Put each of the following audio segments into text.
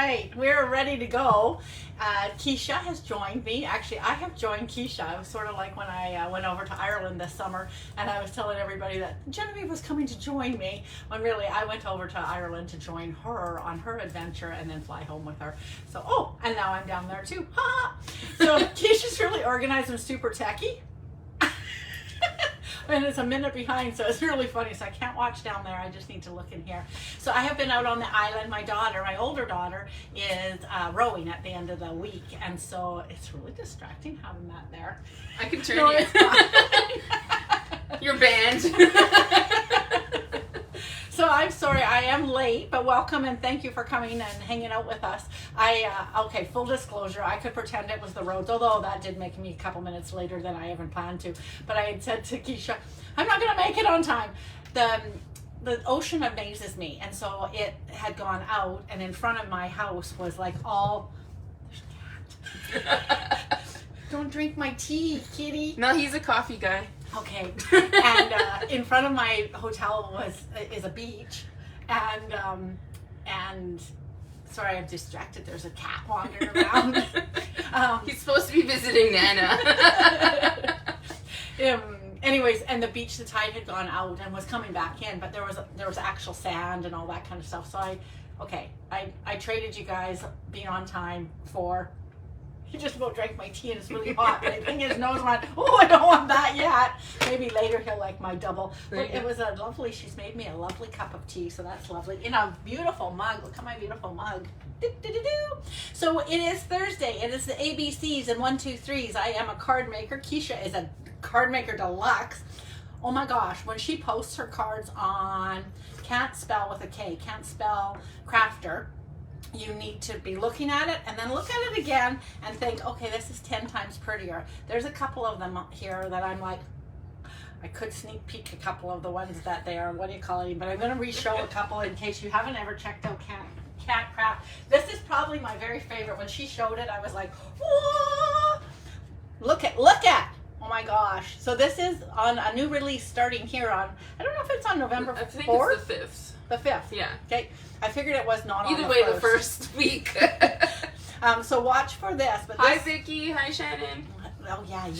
right, we're ready to go. Kisha has joined me. Actually, I have joined Kisha. It was sort of like when I went over to Ireland this summer, and I was telling everybody that Genevieve was coming to join me, when really I went over to Ireland to join her on her adventure and then fly home with her. So, and now I'm down there too. Ha! So Kisha's really organized and super techie. And it's a minute behind, so it's really funny. So I can't watch down there. I just need to look in here. So I have been out on the island. My daughter, my older daughter, is rowing at the end of the week, and so it's really distracting having that there. I can turn you. You're banned. So I'm sorry I am late, but welcome and thank you for coming and hanging out with us. Okay, full disclosure, I could pretend it was the roads, although that did make me a couple minutes later than I even planned to. But I had said to Kisha, I'm not going to make it on time. The ocean amazes me, and so it had gone out, and in front of my house was like all... There's a cat. Don't drink my tea, kitty. No, he's a coffee guy. Okay, and in front of my hotel is a beach, and sorry, I'm distracted. There's a cat wandering around. He's supposed to be visiting Nana. Anyways, and the beach, the tide had gone out and was coming back in, but there was actual sand and all that kind of stuff. So I traded you guys being on time for. He just about drank my tea and it's really hot. But I think his nose went, oh, I don't want that yet. Maybe later he'll like my double. But it was she's made me a lovely cup of tea, so that's lovely. In a beautiful mug. Look at my beautiful mug. So it is Thursday. It is the ABCs and 1, 2, 3s. I am a card maker. Kisha is a card maker deluxe. Oh my gosh, when she posts her cards on can't spell Krafter, you need to be looking at it and then look at it again and think, okay, this is 10 times prettier. There's a couple of them here that I'm like, I could sneak peek a couple of the ones that they are, what do you call it? But I'm going to re-show a couple in case you haven't ever checked out Cat Craft. This is probably my very favorite. When she showed it, I was like, whoa! Look at, oh my gosh. So this is on a new release starting here on, I don't know if it's on November 4th. I think it's the 5th. The 5th. Yeah. Okay. I figured it was not Either on way, the the first week. So watch for this. But Hi, Vicky. Hi, Shannon. Oh yeah,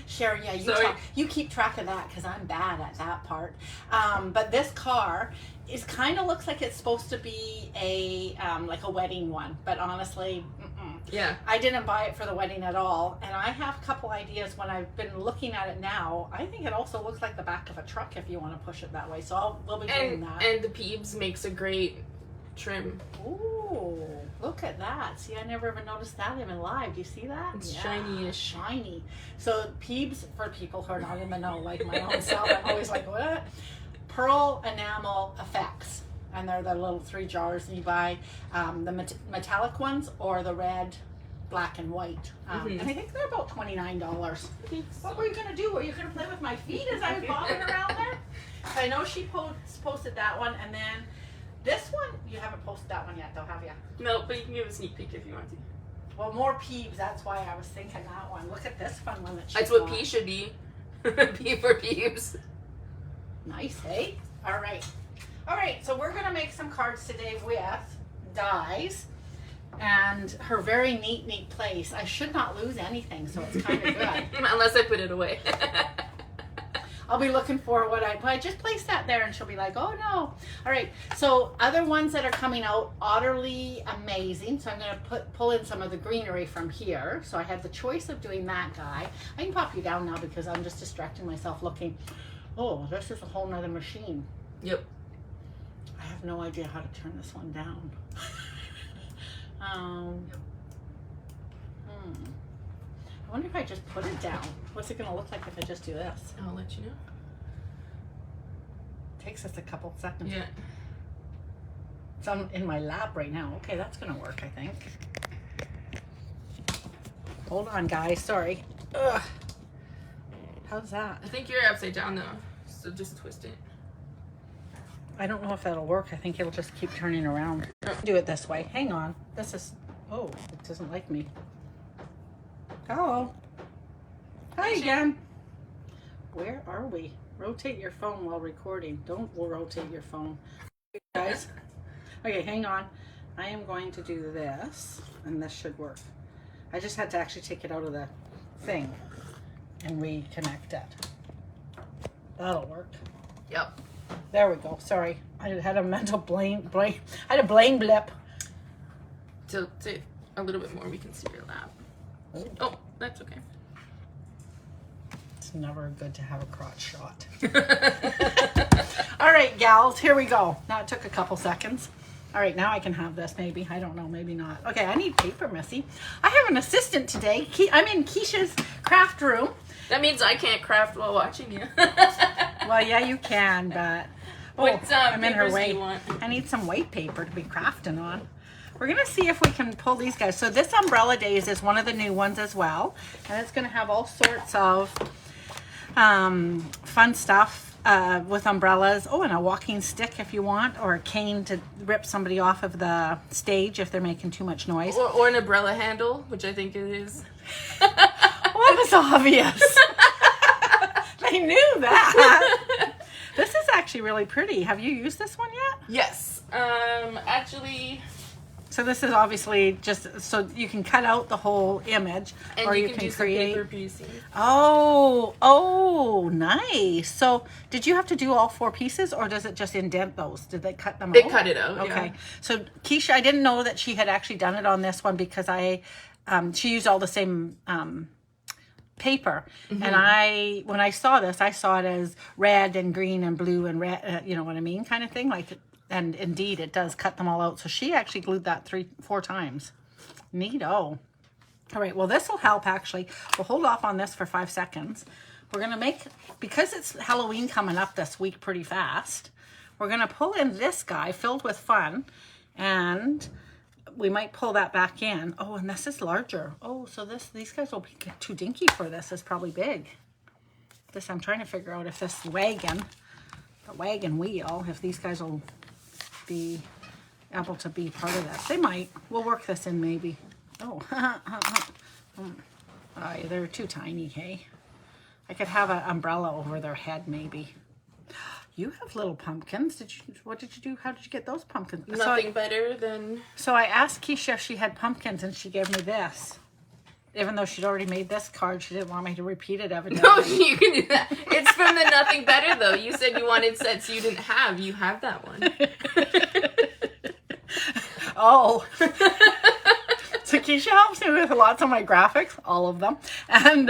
Sharon. Yeah, you keep track of that because I'm bad at that part. But this car is kind of looks like it's supposed to be a like a wedding one, but honestly, yeah, I didn't buy it for the wedding at all. And I have a couple ideas when I've been looking at it now. I think it also looks like the back of a truck if you want to push it that way. So we'll be doing that. And the Peebs makes a great trim. Ooh, look at that. See, I never even noticed that even live. Do you see that? It's shiny-ish. Shiny. So Peebs, for people who are not in the know, like my own self, I'm always like, what? Pearl enamel effects. And they're the little 3 jars, and you buy the metallic ones or the red, black, and white. And I think they're about $29. What were you going to do? Were you going to play with my feet as I was bobbing around there? So I know she posted that one, and then this one, you haven't posted that one yet, though, have you? No, but you can give a sneak peek if you want to. Well, more Peebs. That's why I was thinking that one. Look at this fun one that she That's what P should be. P for Peebs. Nice, hey? All right. All right, so we're going to make some cards today with dies and her very neat place. I should not lose anything, so it's kind of good. Unless I put it away. I'll be looking for what I just placed that there, and she'll be like, oh no. All right, so other ones that are coming out, utterly amazing. So I'm going to pull in some of the greenery from here. So I had the choice of doing that guy. I can pop you down now because I'm just distracting myself looking. Oh, this is a whole nother machine. Yep. I have no idea how to turn this one down. I wonder if I just put it down. What's it going to look like if I just do this? I'll let you know. Takes us a couple seconds. Yeah. So I'm in my lap right now. Okay, that's going to work, I think. Hold on, guys. Sorry. Ugh. How's that? I think you're upside down, though. So just twist it. I don't know if that'll work. I think it'll just keep turning around. Do it this way. Hang on. This is... Oh, it doesn't like me. Hello. Hi again. Where are we? Rotate your phone while recording. Don't rotate your phone. Guys. Okay, hang on. I am going to do this, and this should work. I just had to actually take it out of the thing and reconnect it. That'll work. Yep. There we go. Sorry, I had a mental brain. I had a brain blip. Tilt it a little bit more. We can see your lap. Oh, that's okay. It's never good to have a crotch shot. All right, gals, here we go. Now it took a couple seconds. All right, now I can have this maybe. I don't know, maybe not. Okay, I need paper, Missy. I have an assistant today. I'm in Kisha's craft room. That means I can't craft while watching you. Well, yeah, you can, but I'm in her way. I need some white paper to be crafting on. We're gonna see if we can pull these guys. So this Umbrella Days is one of the new ones as well, and it's gonna have all sorts of fun stuff with umbrellas. Oh, and a walking stick if you want, or a cane to rip somebody off of the stage if they're making too much noise. Or an umbrella handle, which I think it is. Well, that was obvious. I knew that. This is actually really pretty. Have you used this one yet? Yes. Actually. So this is obviously just so you can cut out the whole image, and or you can do create. some paper piecing. Oh, nice. So did you have to do all 4 pieces, or does it just indent those? Did they cut them out? They cut it out. Okay. Yeah. So Kisha, I didn't know that she had actually done it on this one because she used all the same paper, and when I saw this, I saw it as red and green and blue and red. You know what I mean, kind of thing, like. And indeed, it does cut them all out. So she actually glued that 3-4 times. Neato. All right, well, this will help, actually. We'll hold off on this for 5 seconds. We're going to make, because it's Halloween coming up this week pretty fast, we're going to pull in this guy filled with fun. And we might pull that back in. Oh, and this is larger. Oh, so these guys will be too dinky for this. It's probably big. This, I'm trying to figure out if this wagon, the wagon wheel, if these guys will be able to be part of that. They might. We'll work this in maybe. Oh, they're too tiny, hey? I could have an umbrella over their head maybe. You have little pumpkins. What did you do? How did you get those pumpkins? Nothing better than... So I asked Kisha if she had pumpkins, and she gave me this. Even though she'd already made this card, she didn't want me to repeat it evidently. No, you can do that. It's from the Nothing Better, though. You said you wanted sets you didn't have. You have that one. Oh. So Kisha helps me with lots of my graphics, all of them. And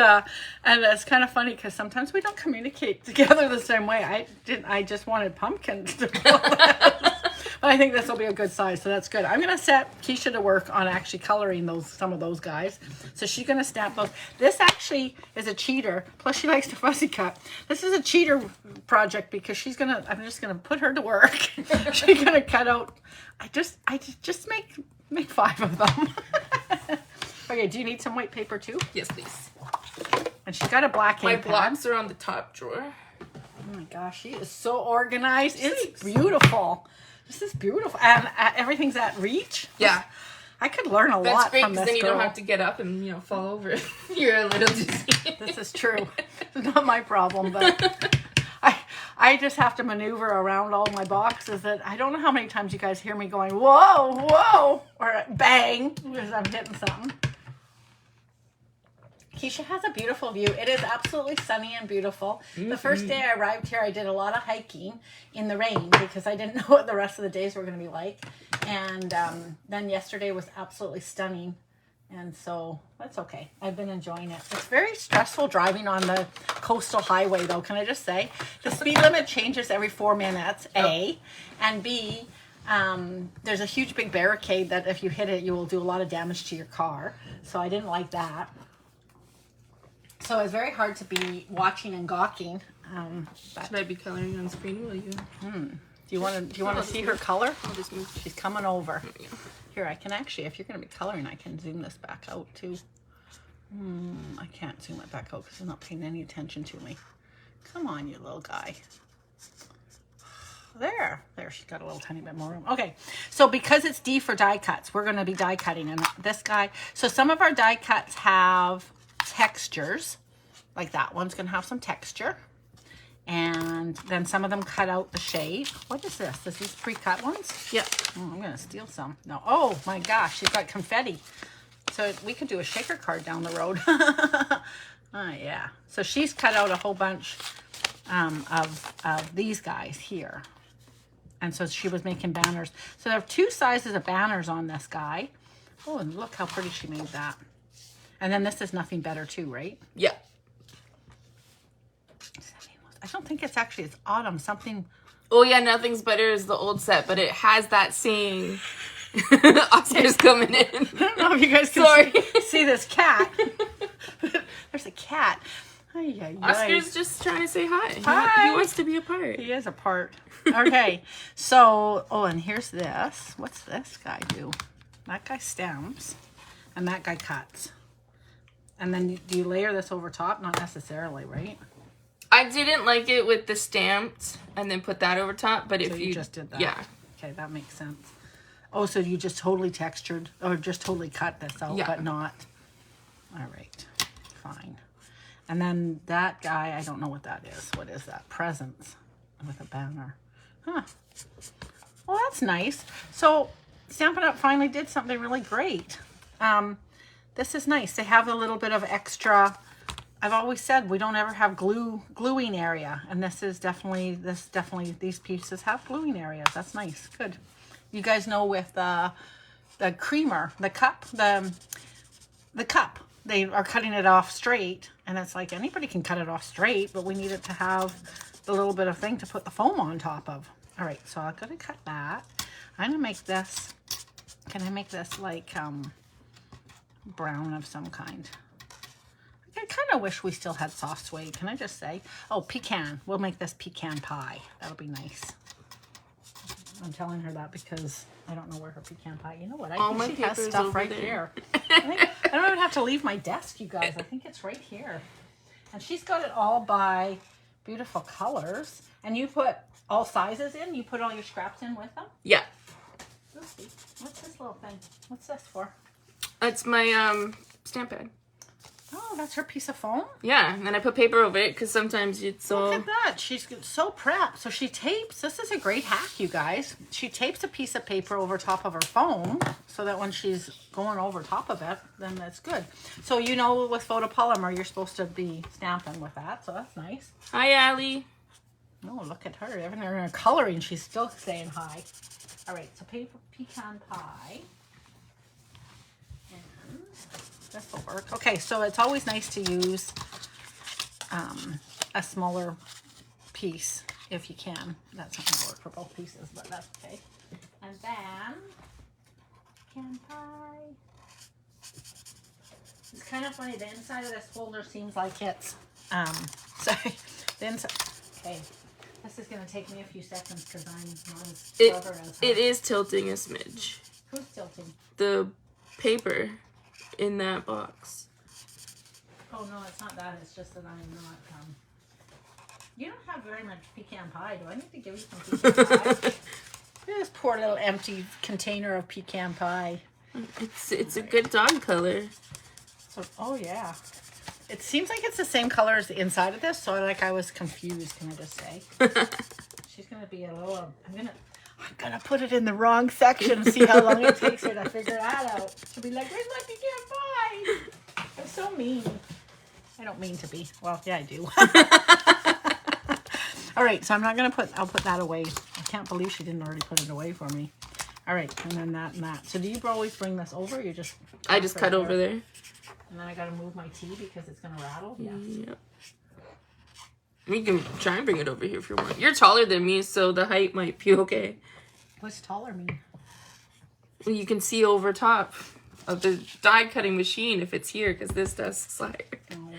it's kind of funny because sometimes we don't communicate together the same way. I just wanted pumpkins to pull this. But I think this will be a good size, so that's good. I'm going to set Kisha to work on actually coloring some of those guys. So she's going to stamp those. This actually is a cheater. Plus, she likes to fussy cut. This is a cheater project because I'm just going to put her to work. She's going to cut out. I just make 5 of them. Okay, do you need some white paper too? Yes, please. And she's got a black ink My blocks are on the top drawer. Oh my gosh, she is so organized. It's beautiful. This is beautiful. And everything's at reach. Yeah. I could learn a That's lot great, from this then you girl. don't have to get up and fall over. You're a little dizzy. This is true. It's not my problem, but I just have to maneuver around all my boxes that I don't know how many times you guys hear me going, whoa, whoa, or bang, because I'm hitting something. Kisha has a beautiful view. It is absolutely sunny and beautiful. The first day I arrived here, I did a lot of hiking in the rain because I didn't know what the rest of the days were going to be like. And then yesterday was absolutely stunning. And so that's okay. I've been enjoying it. It's very stressful driving on the coastal highway, though. Can I just say? The speed limit changes every 4 minutes, A. And B, there's a huge big barricade that if you hit it, you will do a lot of damage to your car. So I didn't like that. So it's very hard to be watching and gawking. Should I be coloring on screen? Will you? Do you want to see her color? I'll just move. She's coming over. Here, I can actually, if you're going to be coloring, I can zoom this back out too. I can't zoom it back out because it's not paying any attention to me. Come on, you little guy. There, she's got a little tiny bit more room. Okay, so because it's D for die cuts, we're going to be die cutting. And this guy, so some of our die cuts have textures, like that one's going to have some texture. And then some of them cut out the shape. What is this? Is these pre-cut ones? Yep. Oh, I'm gonna steal some. No. Oh my gosh, she's got confetti. So we could do a shaker card down the road. Oh yeah. So she's cut out a whole bunch of these guys here. And so she was making banners. So there are 2 sizes of banners on this guy. Oh, and look how pretty she made that. And then this is Nothing Better too, right? Yeah. I don't think it's actually, it's autumn, something. Oh yeah, Nothing's Better is the old set, but it has that saying. Oscar's coming in. I don't know if you guys can see this cat. There's a cat. Ay, ay, ay. Oscar's just trying to say hi. Hi. He wants to be a part. He is a part. Okay, so, oh, and here's this. What's this guy do? That guy stamps, and that guy cuts. And then do you layer this over top? Not necessarily, right? I didn't like it with the stamped and then put that over top, but So if you just did that. Yeah. Okay, that makes sense. Oh, so you just totally textured, or just totally cut this out, Yeah. but not. All right, fine. And then that guy, I don't know what that is. What is that? Presents with a banner. Huh. Well, that's nice. So Stampin' Up! Finally did something really great. This is nice. They have a little bit of extra. I've always said we don't ever have gluing area, and this is definitely, these pieces have gluing areas. That's nice. Good. You guys know with the creamer, the cup, the cup, they are cutting it off straight, and it's like anybody can cut it off straight, but we need it to have the little bit of thing to put the foam on top of. All right, so I'm gonna cut that. I'm gonna make this. Can I make this like brown of some kind? I kind of wish we still had soft suede. Can I just say? Oh, pecan. We'll make this pecan pie. That'll be nice. I'm telling her that because I don't know where her pecan pie. You know what? I think she has stuff right here. I don't even have to leave my desk, you guys. I think it's right here. And she's got it all by Beautiful Colors. And you put all sizes in? You put all your scraps in with them? Yeah. Oopsie. What's this little thing? What's this for? That's my stamp pad. Oh, that's her piece of foam? Yeah, and then I put paper over it because sometimes it's all... Look at that. She's so prepped. So she tapes. This is a great hack, you guys. She tapes a piece of paper over top of her foam so that when she's going over top of it, then that's good. So you know with photopolymer, you're supposed to be stamping with that. So that's nice. Hi, Allie. Oh, look at her. Even in her coloring, she's still saying hi. All right, so paper pecan pie. And this will work. Okay, so it's always nice to use a smaller piece if you can. That's not going to work for both pieces, but that's okay. And then pecan pie. It's kind of funny. The inside of this folder seems like it's sorry. The inside. Okay. This is going to take me a few seconds because I'm not as clever as her. It is tilting a smidge. Who's tilting? The paper in that box. Oh, no, it's not that. It's just that I'm not, you don't have very much pecan pie. Do I need to give you some pecan pie? Look at this poor little empty container of pecan pie. It's a good dog color. So, oh, yeah. It seems like it's the same color as the inside of this, so I was confused, can I just say? She's going to be a little, I'm gonna put it in the wrong section and see how long it takes her to figure that out. She'll be like, where's my pecan pie? I'm so mean. I don't mean to be. Well, yeah, I do. All right, so I'll put that away. I can't believe she didn't already put it away for me. All right, and then that and that. So do you always bring this over? Or you just... I just cut over there. And then I gotta move my tea because it's gonna rattle? Yeah. Yep. We can try and bring it over here if you want. You're taller than me, so the height might be okay. What's taller mean? Well, you can see over top of the die cutting machine if it's here, because this desk's higher. Oh.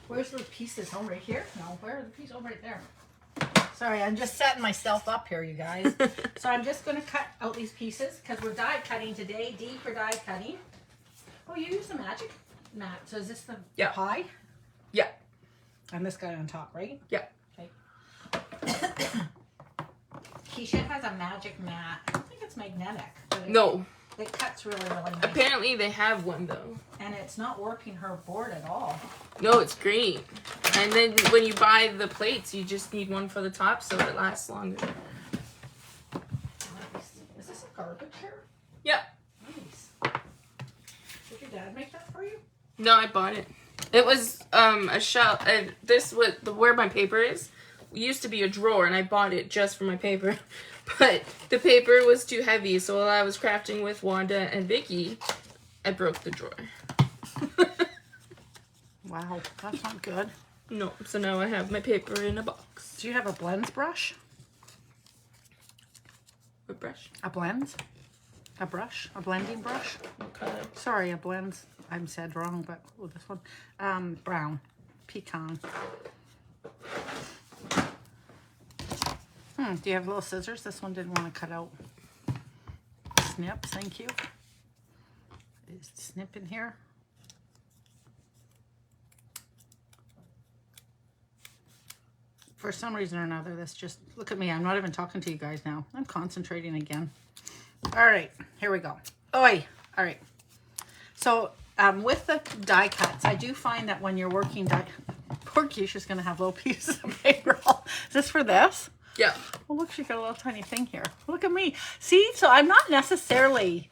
Where's the pieces? Oh, right here? No, where are the pieces? Oh, right there. Sorry, I'm just setting myself up here, you guys. So I'm just gonna cut out these pieces because we're die cutting today. D for die cutting. Oh, you use the magic mat. So is this the pie? Yeah. And this guy on top, right? Yeah. Okay. Kisha has a magic mat. I don't think it's magnetic. But No. It cuts really, really nice. Apparently they have one though. And it's not warping her board at all. No, it's great. And then when you buy the plates, you just need one for the top so it lasts longer. Nice. Is this a garbage here? Yep. Nice. Did your dad make that for you? No, I bought it. It was a shelf. And this where my paper is used to be a drawer, and I bought it just for my paper. But the paper was too heavy, so while I was crafting with Wanda and Vicky, I broke the drawer. Wow, that's not good. No, so now I have my paper in a box. Do you have a blends brush? What brush? A blends? A brush? A blending brush? What color? Sorry, a blends. I said wrong, but this one. Brown. Pecan. Do you have little scissors? This one didn't want to cut out. Snip, thank you. Snip in here. For some reason or another, this just, look at me, I'm not even talking to you guys now. I'm concentrating again. All right, here we go. Oi, all right. So with the die cuts, I do find that when you're working die, poor Kisha's gonna have little pieces of paper. Is this for this? Yeah. Well, look, she got a little tiny thing here. Look at me. See, so I'm not necessarily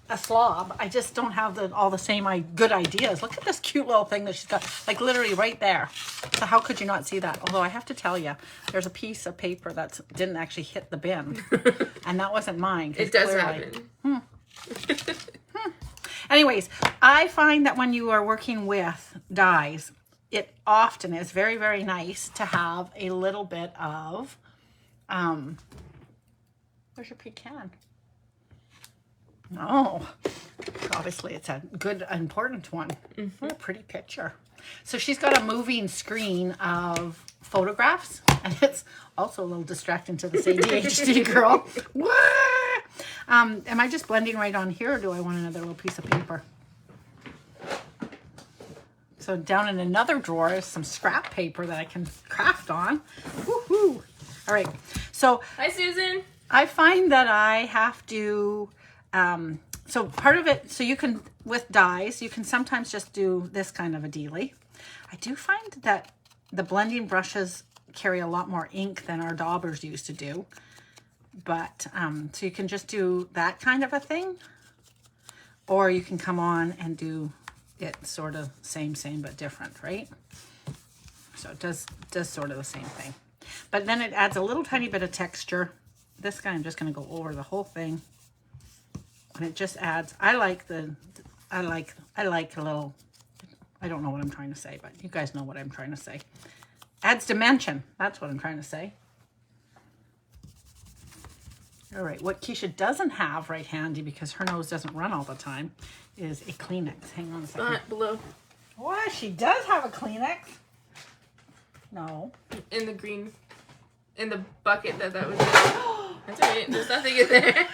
a slob. I just don't have all the same good ideas. Look at this cute little thing that she's got, like literally right there. So how could you not see that? Although I have to tell you, there's a piece of paper that didn't actually hit the bin. And that wasn't mine. It does clearly, happen. Anyways, I find that when you are working with dies, it often is very, very nice to have a little bit of, where's your pecan? Oh, obviously it's a good, important one. What a pretty picture. So she's got a moving screen of photographs, and it's also a little distracting to this ADHD girl. Am I just blending right on here, or do I want another little piece of paper? So down in another drawer is some scrap paper that I can craft on. Woohoo! All right. So hi, Susan. I find that I have to, so part of it, so you can, with dies, you can sometimes just do this kind of a dealie. I do find that the blending brushes carry a lot more ink than our daubers used to do. But, so you can just do that kind of a thing. Or you can come on and do it sort of same, but different, right? So it does sort of the same thing. But then it adds a little tiny bit of texture. This guy, I'm just going to go over the whole thing. And it just adds, I like a little, I don't know what I'm trying to say, but you guys know what I'm trying to say. Adds dimension. That's what I'm trying to say. All right, what Kisha doesn't have right handy, because her nose doesn't run all the time, is a Kleenex. Hang on a second. Below. What? She does have a Kleenex? No. In the green, in the bucket that was in. That's all right. There's nothing in there.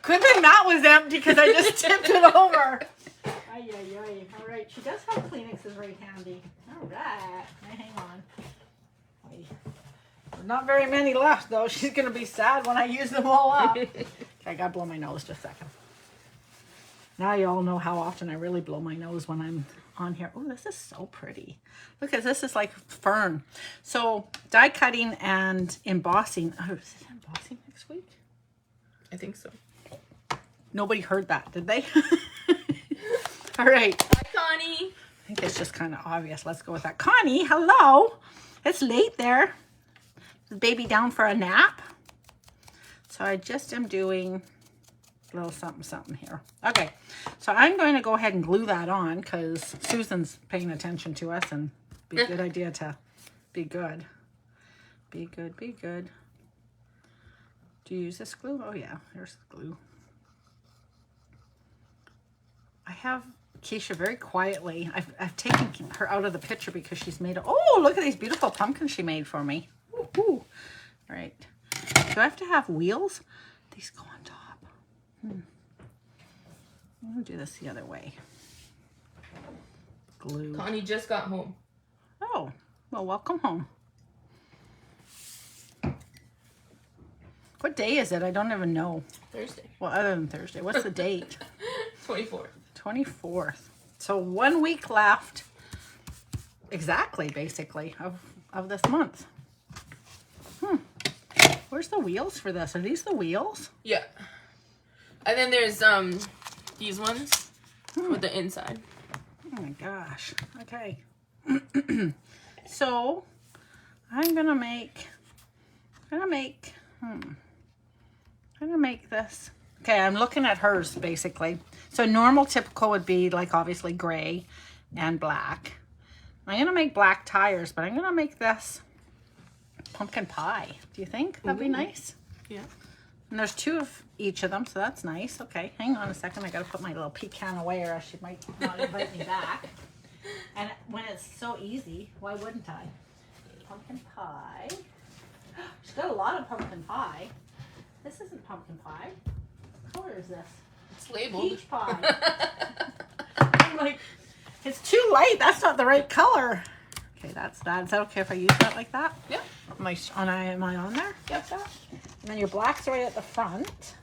Good thing that was empty, because I just tipped it over. Ay. All right, she does have Kleenexes right handy. All right. Now, hang on. Wait. There's not very many left, though. She's going to be sad when I use them all up. Okay, I got to blow my nose just a second. Now you all know how often I really blow my nose when I'm on here. Oh, this is so pretty. Look at this. Is like fern. So die cutting and embossing. Oh, is it embossing next week? I think so. Nobody heard that, did they? All right. Hi, Connie. I think it's just kind of obvious. Let's go with that. Connie, hello. It's late there. Is the baby down for a nap? So I just am doing a little something here. Okay, so I'm going to go ahead and glue that on, because Susan's paying attention to us, and be a good idea to be good. Be good. Do you use this glue? Oh yeah, here's the glue. I have Kisha very quietly. I've taken her out of the picture because she's made oh, look at these beautiful pumpkins she made for me. Ooh. All right. Do I have to have wheels? These go on top. I'm going to do this the other way. Glue. Connie just got home. Oh, well, welcome home. What day is it? I don't even know. Thursday. Well, other than Thursday. What's the date? 24th. 24th. So 1 week left, exactly, basically, of this month. Where's the wheels for this? Are these the wheels? Yeah. And then there's these ones with the inside. Oh my gosh. Okay. So I'm gonna make this. Okay, I'm looking at hers basically. So normal typical would be like obviously gray and black. I'm gonna make black tires, but I'm gonna make this pumpkin pie. Do you think that'd be nice? Yeah. And there's 2 of each of them, so that's nice. Okay, hang on a second. I gotta put my little pecan away or else she might not invite me back. And when it's so easy, why wouldn't I? Pumpkin pie. She's got a lot of pumpkin pie. This isn't pumpkin pie. What color is this? It's labeled. Peach pie. I'm like, it's too light. That's not the right color. Okay, that's that. Is that okay if I use that like that? Yeah. Am I on there? Yep. That. And then your black's right at the front.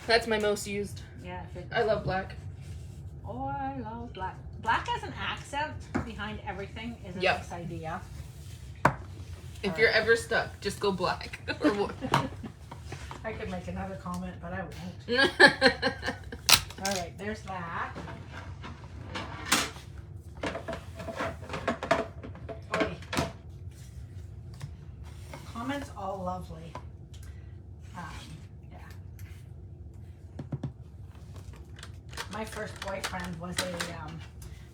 That's my most used. Yeah. I love black. Oh, I love black. Black as an accent behind everything is a nice idea. If you're ever stuck, just go black. Or what? I could make another comment, but I won't. All right, there's that. Oy. Comments all lovely. Yeah. My first boyfriend was a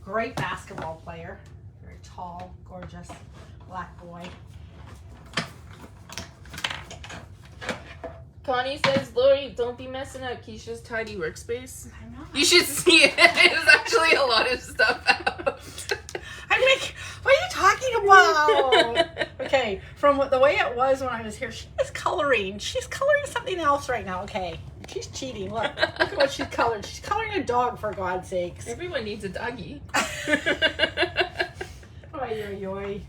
great basketball player. Very tall, gorgeous black boy. Connie says, Lori, don't be messing up Kisha's tidy workspace. I know. You should see it. There's actually a lot of stuff out. I'm like, what are you talking about? Okay, from the way it was when I was here, she is coloring. She's coloring something else right now. Okay, she's cheating. Look at what she's colored. She's coloring a dog, for God's sakes. Everyone needs a doggy. Oy, oy, oy.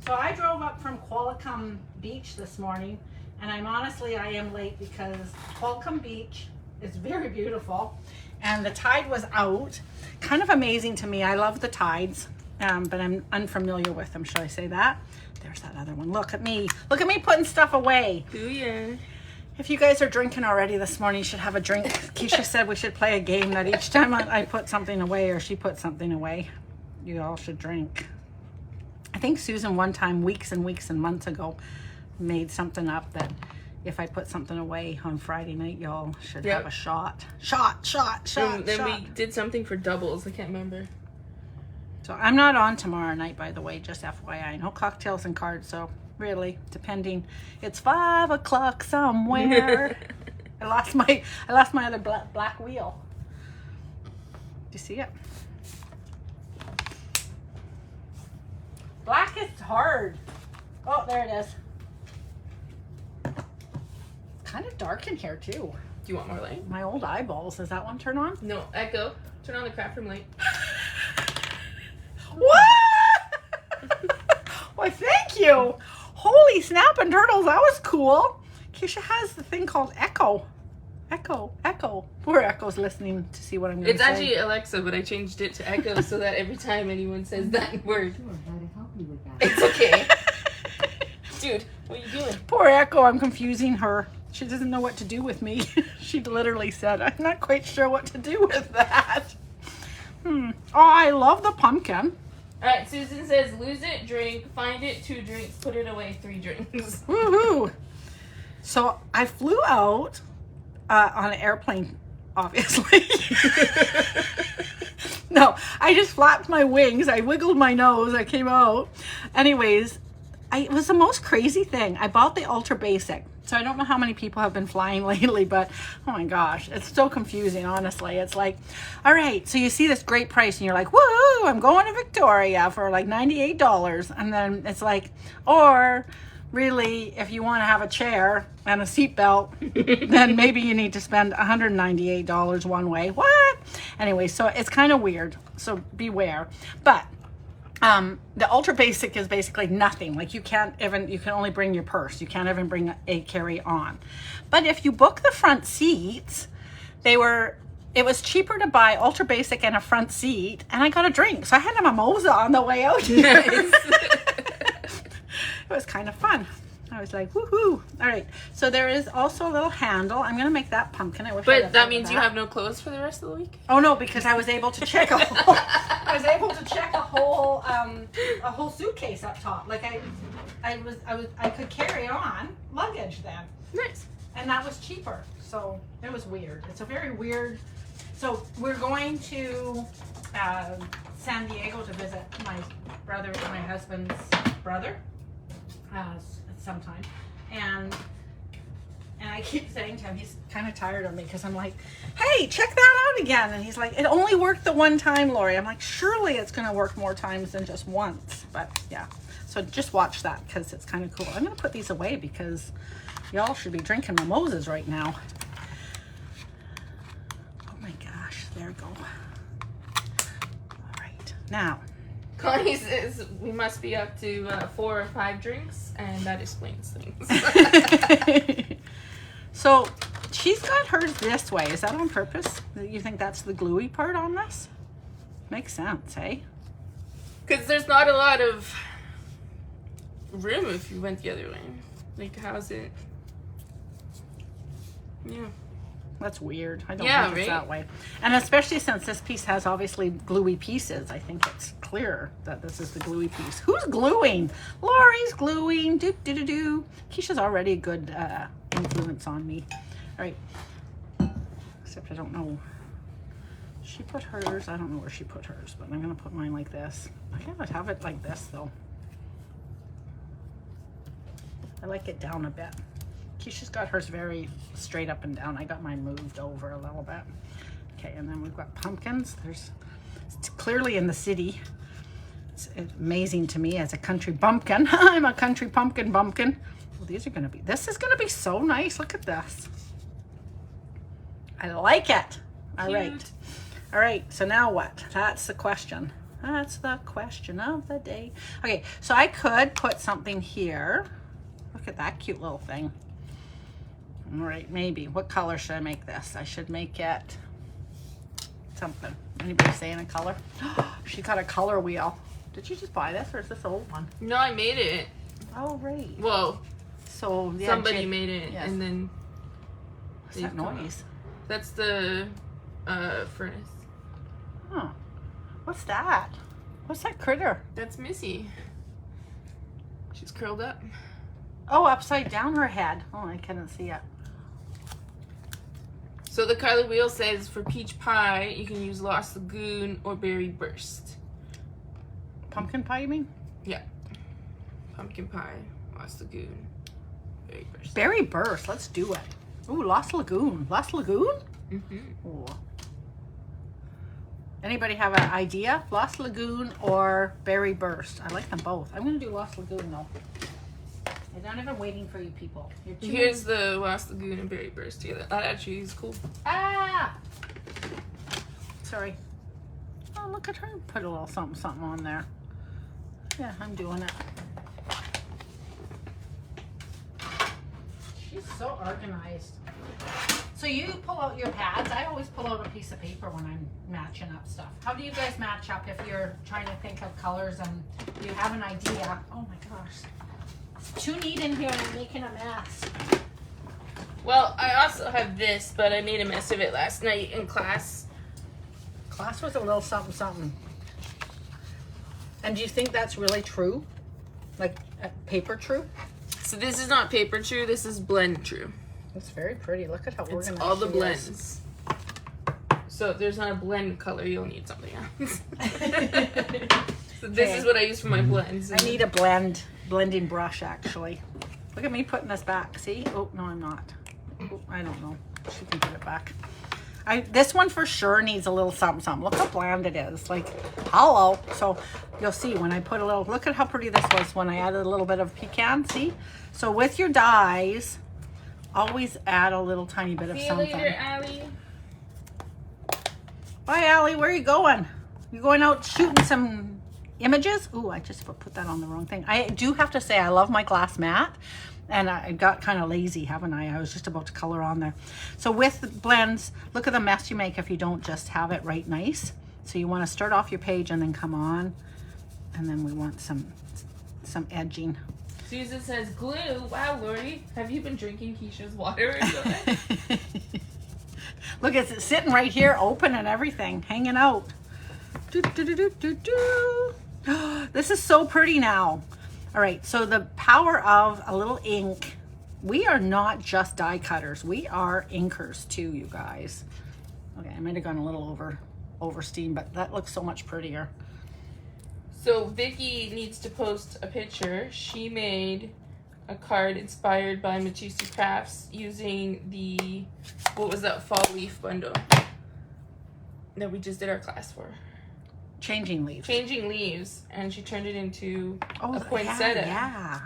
So I drove up from Qualicum Beach this morning, and I am late because Qualicum Beach is very beautiful, and the tide was out. Kind of amazing to me. I love the tides, but I'm unfamiliar with them. Should I say that? There's that other one. Look at me. Look at me putting stuff away. Ooh, yeah. If you guys are drinking already this morning, you should have a drink. Keisha said we should play a game that each time I put something away or she puts something away, you all should drink. I think Susan one time, weeks and weeks and months ago, made something up that if I put something away on Friday night, y'all should have a shot. Shot. Then we did something for doubles. I can't remember. So I'm not on tomorrow night, by the way, just FYI. No cocktails and cards, so really, depending. It's 5 o'clock somewhere. I lost my other black wheel. Do you see it? Black is hard. Oh, there it is. It's kind of dark in here too. Do you want more light? My old eyeballs. Does that one turn on? No, Echo. Turn on the Krafter light. What? Why, thank you. Holy snap and turtles. That was cool. Kisha has the thing called Echo. Echo. Poor Echo's listening to see what I'm going to say. It's actually Alexa, but I changed it to Echo so that every time anyone says that word. It's okay. Dude, what are you doing? Poor Echo, I'm confusing her. She doesn't know what to do with me. She literally said, I'm not quite sure what to do with that. Oh, I love the pumpkin. Alright, Susan says, lose it, drink, find it, 2 drinks, put it away, 3 drinks. Woohoo! So I flew out on an airplane, obviously. No, I just flapped my wings. I wiggled my nose. I came out. Anyways, it was the most crazy thing. I bought the Ultra Basic. So I don't know how many people have been flying lately, but oh my gosh, it's so confusing, honestly. It's like, all right, so you see this great price and you're like, woo, I'm going to Victoria for like $98. And then it's like, or really, if you want to have a chair and a seatbelt, then maybe you need to spend $198 one way. What? Anyway, so it's kind of weird. So beware. But the Ultra Basic is basically nothing. Like you can only bring your purse. You can't even bring a carry-on. But if you book the front seats, they were it was cheaper to buy Ultra Basic and a front seat, and I got a drink. So I had a mimosa on the way out. Nice. It was kind of fun. I was like, woohoo. All right. So there is also a little handle. I'm going to make that pumpkin. I wish I But had that thought of means you have no clothes for the rest of the week? Oh no, because I was able to check a whole suitcase up top. Like I could carry on luggage then. Nice. And that was cheaper. So it was weird. It's a very weird. So we're going to San Diego to visit my husband's brother sometime. And I keep saying to him, he's kind of tired of me because I'm like, hey, check that out again. And he's like, it only worked the one time, Lori. I'm like, surely it's going to work more times than just once. But yeah, so just watch that because it's kind of cool. I'm going to put these away because y'all should be drinking mimosas right now. Oh my gosh, there we go. All right, now. Connie says we must be up to 4 or 5 drinks, and that explains things. So she's got hers this way. Is that on purpose? You think that's the gluey part on this? Makes sense, eh? Because there's not a lot of room if you went the other way. Like, how's it? Yeah. That's weird. I don't Yeah, think it's right? that way. And especially since this piece has obviously gluey pieces, I think it's clear that this is the gluey piece. Who's gluing? Lori's gluing. Do do do do. Kisha's already a good influence on me. All right. Except I don't know. She put hers. I don't know where she put hers, but I'm gonna put mine like this. I can't have it like this though. I like it down a bit. Kisha's got hers very straight up and down. I got mine moved over a little bit. Okay, and then we've got pumpkins. It's clearly in the city. It's amazing to me as a country bumpkin. I'm a country pumpkin. Well, this is gonna be so nice. Look at this. I like it. All Cute. right, so now what? That's the question. That's the question of the day. Okay, so I could put something here. Look at that cute little thing. All right, maybe. What color should I make this? I should make it something. Anybody saying a color? She got a color wheel. Did you just buy this or is this an old one? No, I made it. Oh, right. Well, So yeah, somebody made it, yes. and then What's that noise? that's the furnace. Huh. What's that? What's that critter? That's Missy. She's curled up. Oh, upside down her head. Oh, I couldn't see it. So the color wheel says for peach pie, you can use Lost Lagoon or Berry Burst. Pumpkin pie, you mean? Yeah. Pumpkin pie, Lost Lagoon, Berry Burst. Berry burst. Let's do it. Ooh, Lost Lagoon. Lost Lagoon? Mm-hmm. Ooh. Anybody have an idea? Lost Lagoon or Berry Burst? I like them both. I'm going to do Lost Lagoon, though. I'm not even waiting for you people. You're too Here's the Lost Lagoon and Berry Burst together. That actually is cool. Ah! Sorry. Oh, look at her. Put a little something, something on there. Yeah, I'm doing it. She's so organized. So you pull out your pads. I always pull out a piece of paper when I'm matching up stuff. How do you guys match up if you're trying to think of colors and you have an idea? Oh my gosh. It's too neat in here and I'm making a mess. Well, I also have this, but I made a mess of it last night in class. Class was a little something, something. And do you think that's really true? Like paper true? So this is not paper true, this is blend true. It's very pretty. Look at how It's organized all the she blends. is. So if there's not a blend color, you'll need something else. So this is what I use for my blends. I need a blending brush actually. Look at me putting this back. See? Oh, no, I'm not. Oh, I don't know. She can put it back. This one for sure needs a little something, something. Look how bland it is. Like, hello. So you'll see when I put a little, look at how pretty this was when I added a little bit of pecan. See? So with your dyes, always add a little tiny bit of See you something. later, Allie. Bye, Allie. Where are you going? You going out shooting some images? Ooh, I just put that on the wrong thing. I do have to say I love my glass mat. And I got kind of lazy, haven't I? I was just about to color on there. So with blends, look at the mess you make if you don't just have it right nice. So you want to start off your page and then come on. And then we want some edging. Susan says, glue. Wow, Lori, have you been drinking Kisha's water? Look, it's sitting right here, open and everything, hanging out. Do, do, do, do, do, do. This is so pretty now. All right, so the power of a little ink. We are not just die cutters. We are inkers too, you guys. Okay, I might have gone a little over steam, but that looks so much prettier. So Vicky needs to post a picture. She made a card inspired by Matusi Crafts using the, what was that, fall leaf bundle that we just did our class for. Changing leaves. Changing leaves, and she turned it into a poinsettia. Yeah.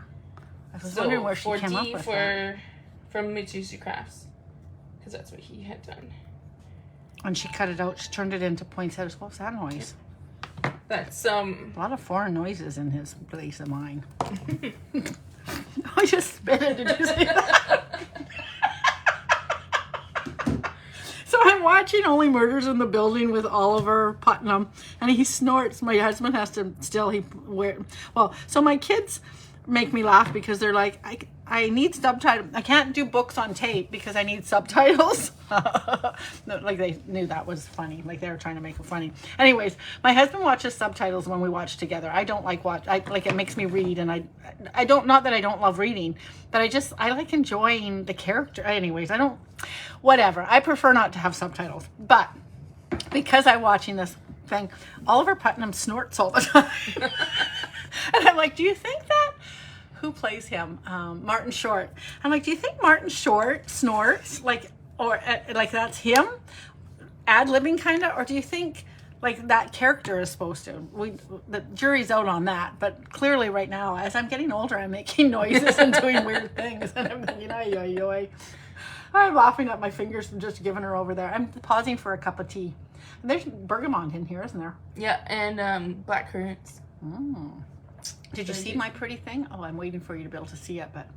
I was wondering where she came up with that. From Matusi Crafts, because that's what he had done. And she cut it out. She turned it into poinsettias. What was that noise? That's a lot of foreign noises in his place of mine. I just spit it. Did you see that? So I'm watching Only Murders in the Building with Oliver Putnam, and he snorts. My husband has to so my kids make me laugh because they're like, I need subtitles. I can't do books on tape because I need subtitles. Like they knew that was funny. Like they were trying to make it funny. Anyways, my husband watches subtitles when we watch together. I don't like it makes me read, and I don't, not that I don't love reading, but I like enjoying the character. Anyways, whatever. I prefer not to have subtitles, but because I'm watching this thing, Oliver Putnam snorts all the time. And I'm like, do you think that? Who plays him? Martin Short. I'm like, do you think Martin Short snorts? Like that's him? Ad-libbing kind of? Or do you think like that character is supposed to? The jury's out on that. But clearly right now, as I'm getting older, I'm making noises and doing weird things. And I'm thinking, ay. I'm laughing at my fingers from just giving her over there. I'm pausing for a cup of tea. And there's bergamot in here, isn't there? Yeah, and black currants. Mm. Did you see my pretty thing? Oh, I'm waiting for you to be able to see it, but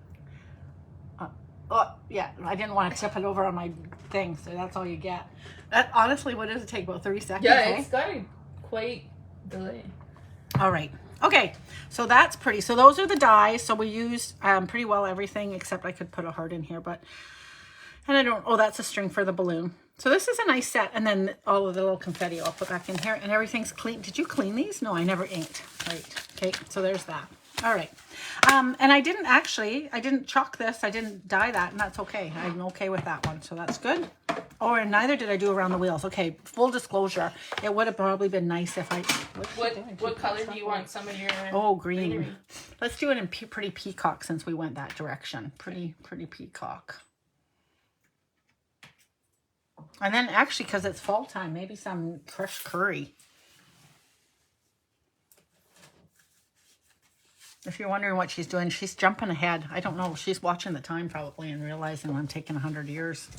yeah, I didn't want to tip it over on my thing, so that's all you get. That honestly, what does it take? About 30 seconds? Yeah, it's got a quite delay. All right. Okay, so that's pretty. So those are the dies. So we used pretty well everything except I could put a heart in here, that's a string for the balloon. So this is a nice set, and then all of the little confetti I'll put back in here, and everything's clean. Did you clean these? No, I never inked. Right. Okay, so there's that. All right. And I didn't chalk this. I didn't dye that, and that's okay. I'm okay with that one, so that's good. Oh, and neither did I do around the wheels. Okay, full disclosure, it would have probably been nice if I... What color do you want some of your... Oh, green. Greenery? Let's do it in pretty peacock since we went that direction. Pretty peacock. And then actually, because it's fall time, maybe some fresh curry. If you're wondering what she's doing, she's jumping ahead. I don't know. She's watching the time probably and realizing I'm taking 100 years.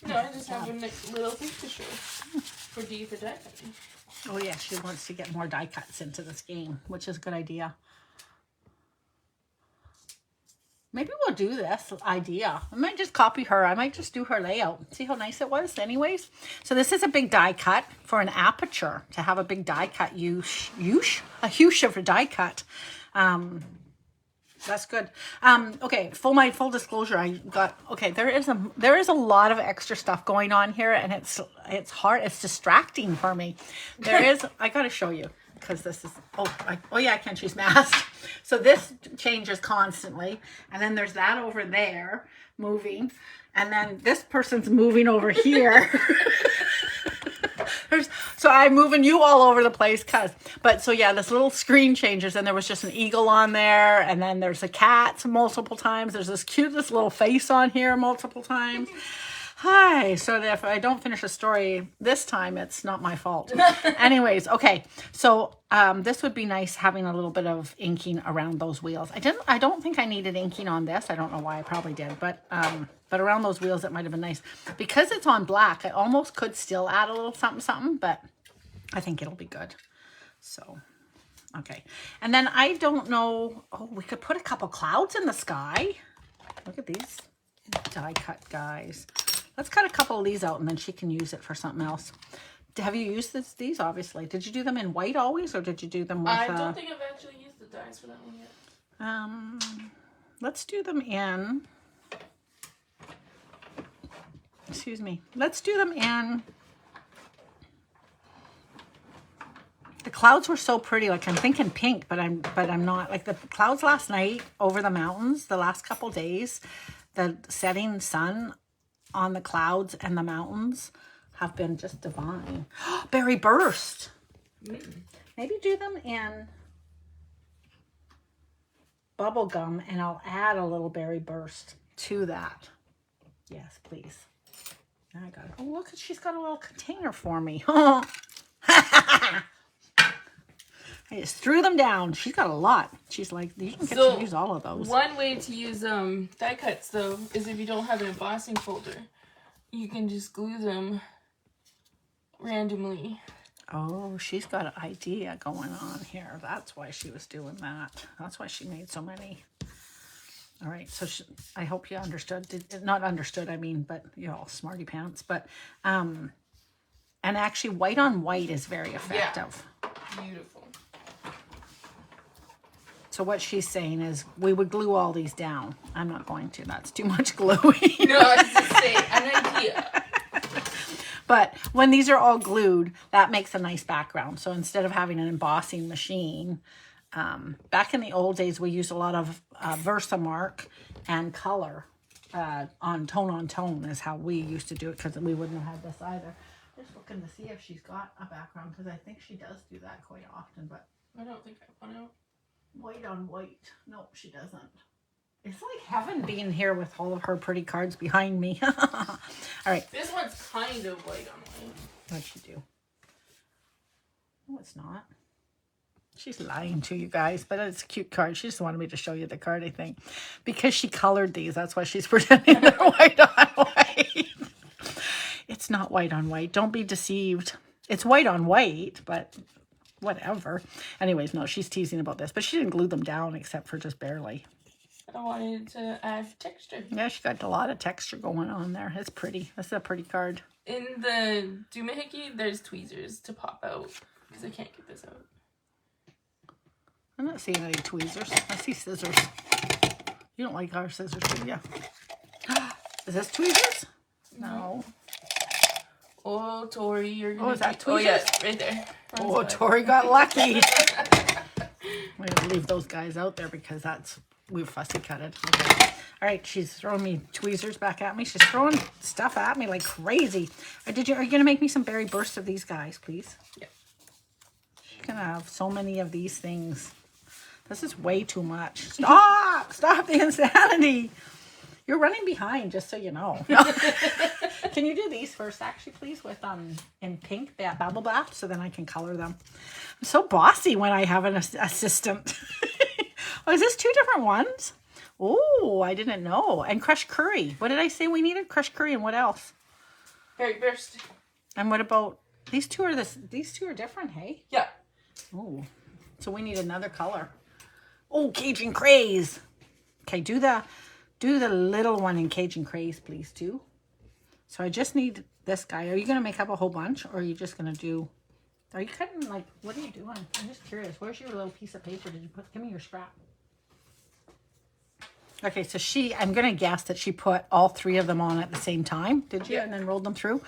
No, I just have a little picture for D for die cutting. Oh yeah, she wants to get more die cuts into this game, which is a good idea. Maybe we'll do this idea. I might just copy her. I might just do her layout. See how nice it was anyways? So this is a big die cut for an aperture. To have a big die cut, a huge of a die cut. That's good. Okay, full disclosure, I got, okay, there is a lot of extra stuff going on here, and it's hard, it's distracting for me. I gotta show you, because this is, yeah, I can choose mask. So this changes constantly, and then there's that over there moving, and then this person's moving over here. So I'm moving you all over the place, so yeah, this little screen changes, and there was just an eagle on there, and then there's a cat multiple times. There's this cutest little face on here multiple times. Hi. So if I don't finish a story this time, it's not my fault. Anyways, okay. So this would be nice having a little bit of inking around those wheels. I don't think I needed inking on this. I don't know why. I probably did, but around those wheels it might have been nice. Because it's on black, I almost could still add a little something, but I think it'll be good. So Okay. And then I don't know. Oh, we could put a couple clouds in the sky. Look at these die cut guys. Let's cut a couple of these out and then she can use it for something else. Have you used these, obviously? Did you do them in white always, or did you do them with... I don't think I've actually used the dies for that one yet. Let's do them in... Excuse me. Let's do them in... The clouds were so pretty. Like, I'm thinking pink, but I'm not. Like, the clouds last night over the mountains, the last couple days, the setting sun on the clouds and the mountains have been just divine. Berry burst. Maybe do them in bubble gum, and I'll add a little berry burst to that. Yes, please. Now I got it. Oh, look, she's got a little container for me. I just threw them down. She's got a lot. She's like, you can get to use all of those. One way to use die cuts, though, is if you don't have an embossing folder, you can just glue them randomly. Oh, she's got an idea going on here. That's why she was doing that. That's why she made so many. All right, so I hope you understood. Not understood, I mean, but you're all smarty pants. But, and actually, white on white is very effective. Yeah. Beautiful. So what she's saying is we would glue all these down. I'm not going to. That's too much gluing. No, I was just saying, an idea. But when these are all glued, that makes a nice background. So instead of having an embossing machine, back in the old days, we used a lot of Versamark and color on tone is how we used to do it, because we wouldn't have had this either. Just looking to see if she's got a background, because I think she does do that quite often, but I don't think I want to. White on white. Nope, she doesn't. It's like heaven being here with all of her pretty cards behind me. All right. This one's kind of white on white. What'd she do? No, it's not. She's lying to you guys, but it's a cute card. She just wanted me to show you the card, I think. Because she colored these. That's why she's pretending they're white on white. It's not white on white. Don't be deceived. It's white on white, but... whatever. Anyways, no, she's teasing about this, but she didn't glue them down except for just barely. I wanted to add texture. Yeah, she got a lot of texture going on there. It's pretty. This is a pretty card. In the doohickey, there's tweezers to pop out because I can't get this out. I'm not seeing any tweezers. I see scissors. You don't like our scissors, do you? Is this tweezers? No. Oh, Tori, you're gonna... Oh, is that tweezers? Oh, yeah, right there. Oh, Tori got lucky. I'm going to leave those guys out there because we've fussy cutted. Okay. All right, she's throwing me tweezers back at me. She's throwing stuff at me like crazy. Are you going to make me some berry bursts of these guys, please? Yeah. She's going to have so many of these things. This is way too much. Stop! Stop the insanity. You're running behind, just so you know. Can you do these first, actually, please, with in pink, that bubble bath, so then I can color them. I'm so bossy when I have an assistant. Oh, is this two different ones? Oh, I didn't know. And crushed curry. What did I say we needed? Crushed curry, and what else? Berry burst. And what about these two? These two are different, hey? Yeah. Oh, so we need another color. Oh, Cajun craze. Okay, do the little one in Cajun craze, please, too. So I just need this guy. Are you going to make up a whole bunch, or are you just going to do... Are you cutting, like, what are you doing? I'm just curious. Where's your little piece of paper? Did you put... Give me your scrap. Okay, so I'm going to guess that she put all three of them on at the same time. Did you? Yeah. And then rolled them through?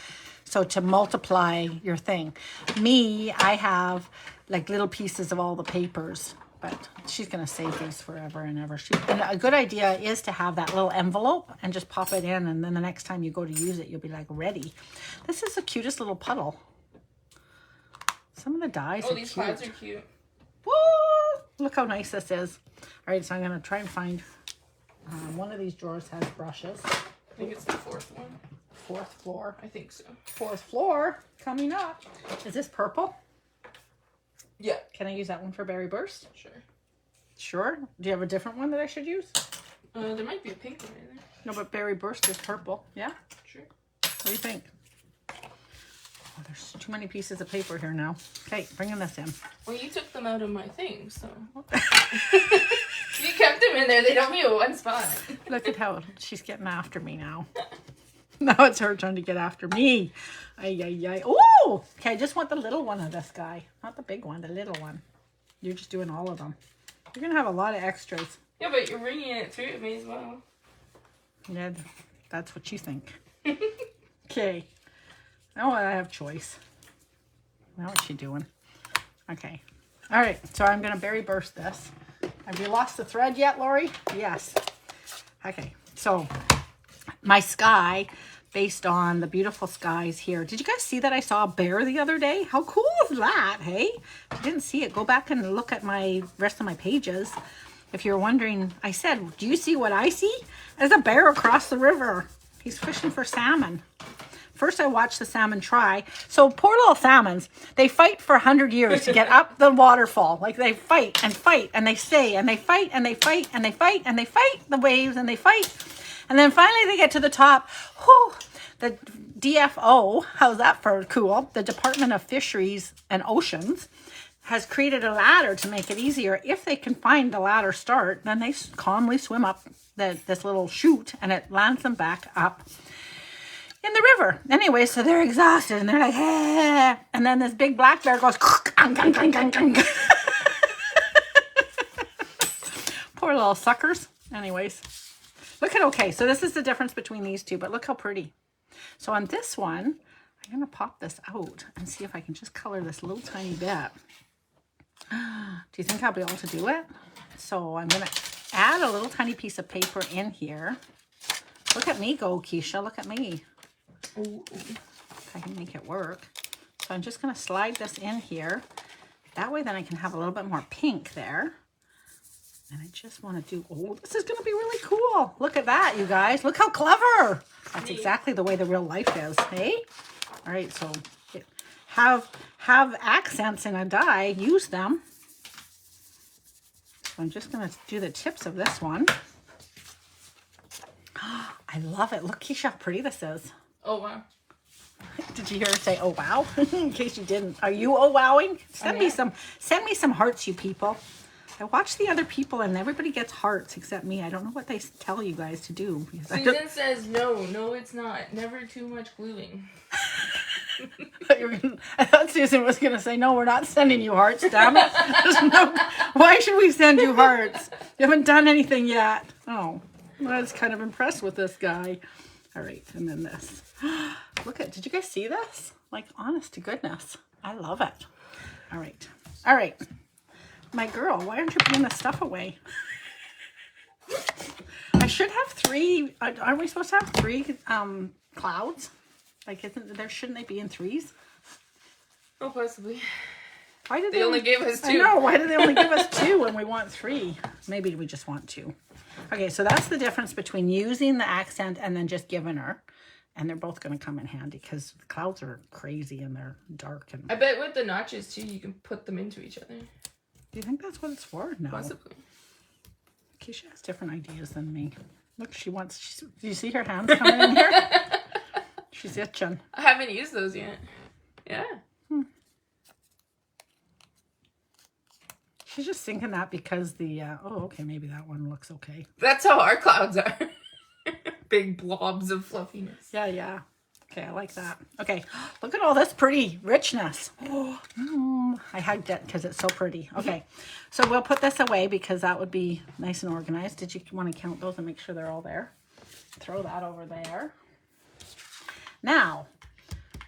So to multiply your thing. Me, I have, like, little pieces of all the papers. But she's going to save these forever and ever. And a good idea is to have that little envelope and just pop it in. And then the next time you go to use it, you'll be like ready. This is the cutest little puddle. Some of the dies are cute. Oh, these clouds are cute. Woo! Look how nice this is. All right, so I'm going to try and find... one of these drawers has brushes. I think it's the fourth one. Fourth floor. I think so. Fourth floor coming up. Is this purple? Yeah. Can I use that one for berry burst? Sure. Sure? Do you have a different one that I should use? There might be a pink one in there. No, but berry burst is purple. Yeah? Sure. What do you think? Oh, there's too many pieces of paper here now. Okay, bringing this in. Well, you took them out of my thing, so. You kept them in there. They don't be in one spot. Look at how she's getting after me now. Now it's her turn to get after me. Ay, ay, ay. Oh! Okay, I just want the little one of this guy. Not the big one, the little one. You're just doing all of them. You're going to have a lot of extras. Yeah, but you're bringing it through. It may as well. Yeah, that's what you think. Okay. Now I have choice. Now what's she doing? Okay. All right, so I'm going to berry burst this. Have you lost the thread yet, Lori? Yes. Okay, so my sky, based on the beautiful skies here. Did you guys see that I saw a bear the other day? How cool is that, hey? If you didn't see it, go back and look at my rest of my pages. If you're wondering, I said, do you see what I see? There's a bear across the river. He's fishing for salmon. First, I watched the salmon try. So poor little salmons, they fight for 100 years to get up the waterfall. Like they fight and fight and they stay and they fight and they fight and they fight and they fight the waves and they fight. And then finally they get to the top. Whew, the DFO, how's that for cool? The Department of Fisheries and Oceans has created a ladder to make it easier. If they can find the ladder start, then they calmly swim up this little chute and it lands them back up in the river. Anyway, so they're exhausted and they're like, hey. And then this big black bear goes, poor little suckers. Anyways, look at, okay, so this is the difference between these two, but look how pretty. So on this one, I'm going to pop this out and see if I can just color this little tiny bit. Do you think I'll be able to do it? So I'm going to add a little tiny piece of paper in here. Look at me go, Kisha. Look at me. Ooh, if I can make it work. So I'm just going to slide this in here. That way then I can have a little bit more pink there. And I just want to do, oh, this is going to be really cool. Look at that, you guys. Look how clever. That's exactly the way the real life is, hey? All right, so have accents in a die. Use them. So I'm just going to do the tips of this one. I love it. Look, Kisha, how pretty this is. Oh, wow. Did you hear her say, oh, wow? In case you didn't. Are you oh wowing? Send me some hearts, you people. I watch the other people and everybody gets hearts except me. I don't know what they tell you guys to do. Susan says no, it's not. Never too much gluing. I thought Susan was going to say, no, we're not sending you hearts, damn it. Why should we send you hearts? You haven't done anything yet. Oh, I was kind of impressed with this guy. All right, and then this. Look at, did you guys see this? Like, honest to goodness. I love it. All right. All right. My girl, why aren't you putting the stuff away? I should have three. Aren't we supposed to have three clouds? Like, shouldn't they be in threes? Oh, possibly. Why did they only gave us two? I know. Why did they only give us two when we want three? Maybe we just want two. Okay, so that's the difference between using the accent and then just giving her. And they're both going to come in handy because the clouds are crazy and they're dark. And I bet with the notches, too, you can put them into each other. Do you think that's what it's for? No. Possibly. Kisha has different ideas than me. Look, do you see her hands coming in here? She's itching. I haven't used those yet. Yeah. She's just thinking that because the, oh, okay, maybe that one looks okay. That's how our clouds are. Big blobs of fluffiness. Yeah, yeah. Okay, I like that. Okay, look at all this pretty richness. I hugged it because it's so pretty. Okay, so we'll put this away because that would be nice and organized. Did you want to count those and make sure they're all there? Throw that over there. Now,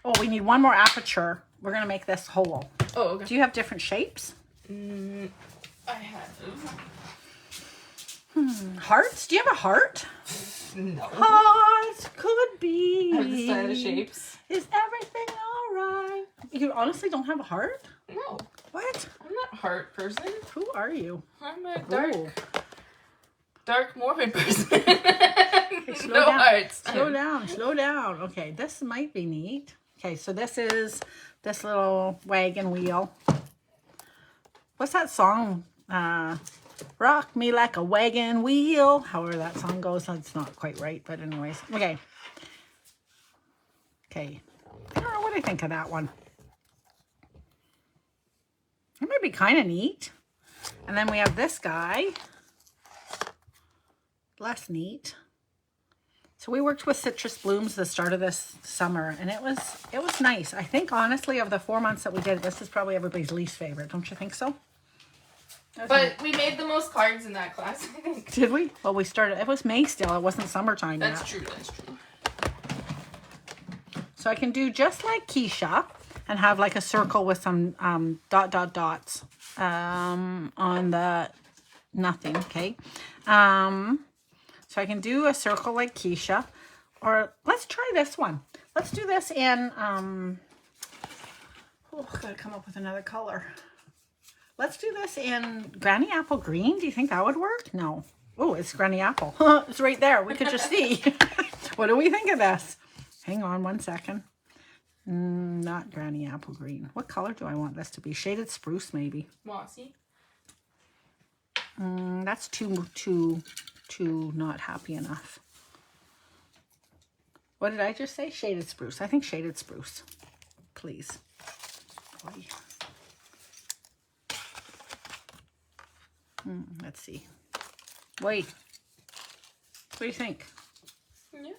oh, we need one more aperture. We're going to make this hole. Oh, okay. Do you have different shapes? I have. Hearts? Do you have a heart? No. Hearts could be. I have the style of shapes. Is everything all right? You honestly don't have a heart? No. What? I'm not a heart person. Who are you? I'm a dark morbid person. Okay, slow no down. hearts. Slow down. Okay, this might be neat. Okay, so this is this little wagon wheel. What's that song? Rock me like a wagon wheel. However that song goes. It's not quite right, but anyways. Okay. Okay. I don't know what What do you think of that one? It might be kind of neat. And then we have this guy. Less neat. So we worked with citrus blooms the start of this summer, and it was nice. I think honestly of the 4 months that we did, this is probably everybody's least favorite. Don't you think so? But we made the most cards in that class, I think. Did we? Well, we started. It was May still. It wasn't summertime yet. That's true. That's true. So I can do just like Kisha and have like a circle with some dots on the nothing. Okay. So I can do a circle like Kisha, or let's try this one. Let's do this in, oh, gotta come up with another color. Let's do this in Granny Apple Green. Do you think that would work? No. Oh, it's Granny Apple. It's right there. We could just see. What do we think of this? Hang on 1 second. Not Granny Apple Green. What color do I want this to be? Shaded Spruce, maybe. Mossy. That's too not happy enough. What did I just say? Shaded Spruce. I think Shaded Spruce. Please. Boy. Let's see. Wait. What do you think? Yeah.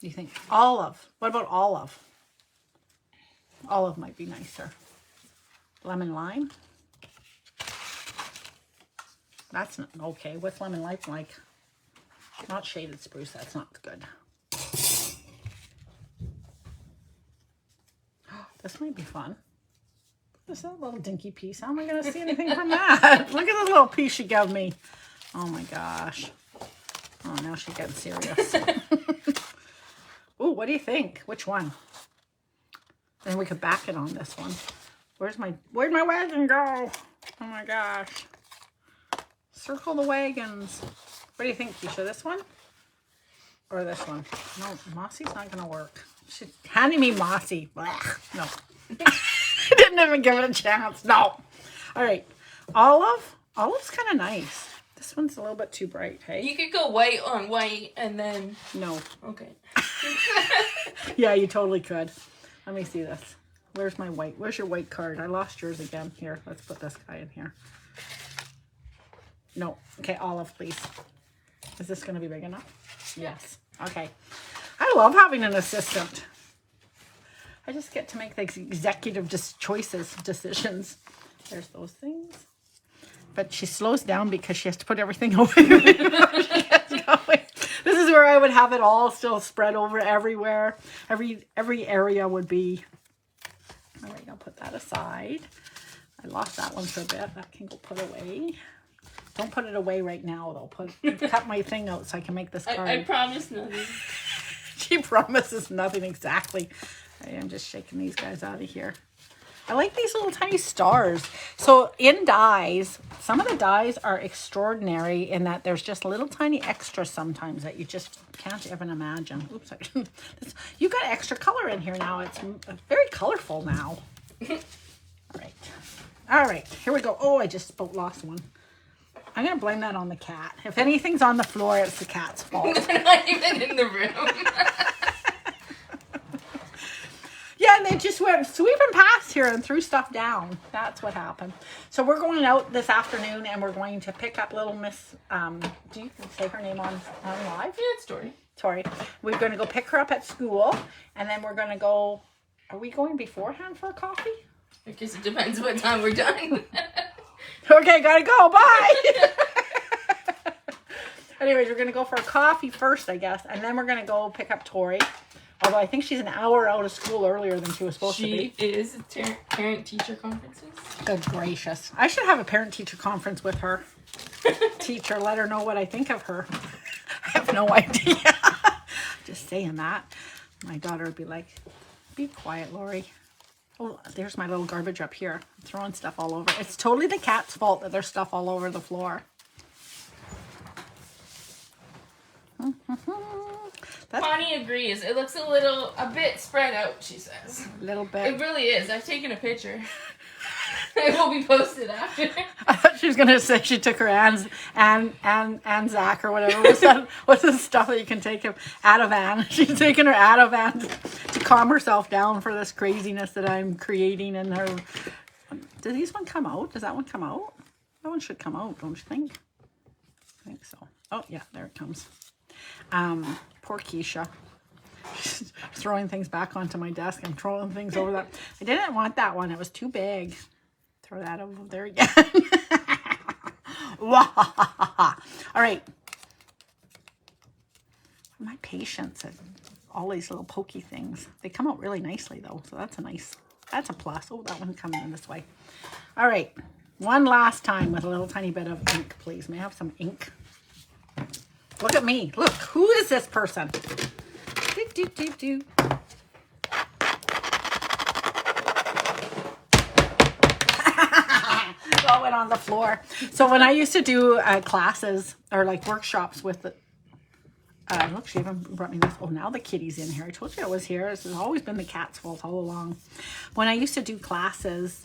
You think olive? What about olive? Olive might be nicer. Lemon lime? That's not okay. What's lemon lime like? Not shaded spruce. That's not good. This might be fun. What's that little dinky piece? How am I going to see anything from that? Look at this little piece she gave me. Oh my gosh. Oh, now she's getting serious. Ooh, what do you think? Which one? Then we could back it on this one. Where'd my wagon go? Oh my gosh. Circle the wagons. What do you think, Kisha? This one? Or this one? No, Mossy's not going to work. She's handing me Mossy. Blech. No. Didn't even give it a chance. No. All right. Olive. Olive's kind of nice. This one's a little bit too bright, hey? You could go white on white and then... No. Okay. Yeah, you totally could. Let me see this. Where's my white? Where's your white card? I lost yours again. Here, let's put this guy in here. No. Okay, olive, please. Is this going to be big enough? Yes. Okay. I love having an assistant. I just get to make the executive decisions. There's those things. But she slows down because she has to put everything away before she gets going. This is where I would have it all still spread over everywhere. Every area would be. All right, I'll put that aside. I lost that one for a bit. That can go put away. Don't put it away right now, though. Cut my thing out so I can make this card. I promise nothing. She promises nothing exactly. I am just shaking these guys out of here. I like these little tiny stars. So in dies, some of the dies are extraordinary in that there's just little tiny extras sometimes that you just can't even imagine. Oops, you got extra color in here now. It's very colorful now. All right, here we go. Oh, I just lost one. I'm going to blame that on the cat. If anything's on the floor, it's the cat's fault. They're not even in the room. Yeah, and they just went sweeping past here and threw stuff down. That's what happened. So we're going out this afternoon and we're going to pick up little Miss, do you say her name on live? Yeah, it's Tori. Tori. We're going to go pick her up at school and then we're going to go, are we going beforehand for a coffee? I guess it depends what time we're done. Okay, gotta go. Bye. Anyways, we're going to go for a coffee first, I guess. And then we're going to go pick up Tori. Although I think she's an hour out of school earlier than she was supposed to be. She is parent-teacher conferences. Good gracious. I should have a parent-teacher conference with her. Teacher, let her know what I think of her. I have no idea. Just saying that. My daughter would be like, be quiet, Lori. Oh, there's my little garbage up here. I'm throwing stuff all over. It's totally the cat's fault that there's stuff all over the floor. Bonnie agrees. It looks a bit spread out, she says. A little bit. It really is. I've taken a picture. It will be posted after. I thought She's gonna say she took her Anzac or whatever. What's that? What's the stuff that you can take him Ativan? She's taking her Ativan to calm herself down for this craziness that I'm creating in her. Does this one come out? Does that one come out? That one should come out, don't you think? I think so. Oh yeah, there it comes. Poor Kisha. She's throwing things back onto my desk. I'm throwing things over that. I didn't want that one. It was too big. Throw that over there again. All right. My patience and all these little pokey things. They come out really nicely though. So that's a plus. Oh, that one coming in this way. All right. One last time with a little tiny bit of ink, please. May I have some ink? Look at me. Look, who is this person? Do. Going on the floor. So when I used to do classes or like workshops with the, look, she even brought me this. Oh, now the kitty's in here. I told you I was here. This has always been the cat's fault all along. When I used to do classes,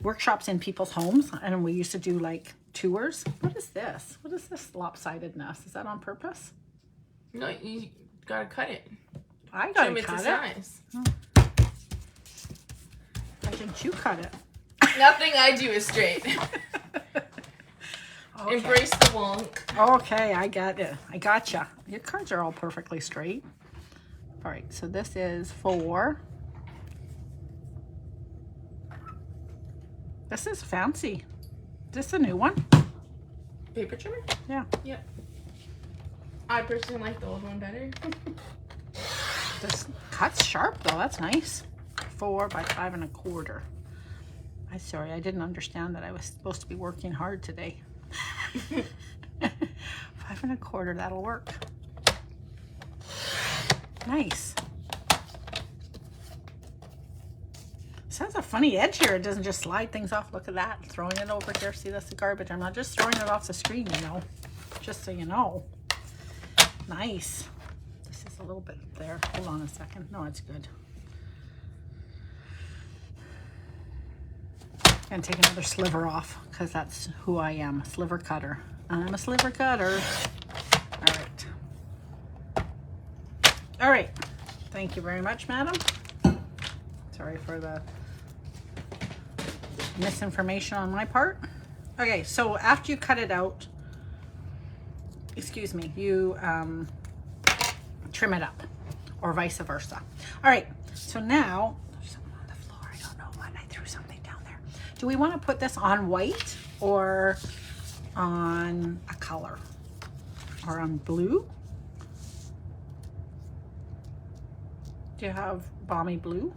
workshops in people's homes, and we used to do like tours. What is this? What is this lopsidedness? Is that on purpose? No, you gotta cut it. I gotta cut it. Size. Oh. Why didn't you cut it? Nothing I do is straight. Okay. Embrace the wonk. Okay, I got it. I gotcha. Your cards are all perfectly straight. All right, so this is for. This is fancy. Is this a new one? Paper trimmer? Yeah. Yep. I personally like the old one better. This cut's sharp though. That's nice. 4 by 5 1/4. I'm sorry, I didn't understand that I was supposed to be working hard today. 5 1/4. That'll work. Nice. This has a funny edge here. It doesn't just slide things off. Look at that. Throwing it over here. See, that's the garbage. I'm not just throwing it off the screen, you know. Just so you know. Nice. This is a little bit there. Hold on a second. No, it's good. And take another sliver off because that's who I am. A sliver cutter. I'm a sliver cutter. All right. All right. Thank you very much, madam. Sorry for the misinformation on my part. Okay, so after you cut it out, excuse me, you trim it up or vice versa. All right, so now there's something on the floor. I don't know what. I threw something down there. Do we want to put this on white or on a color or on blue? Do you have balmy blue?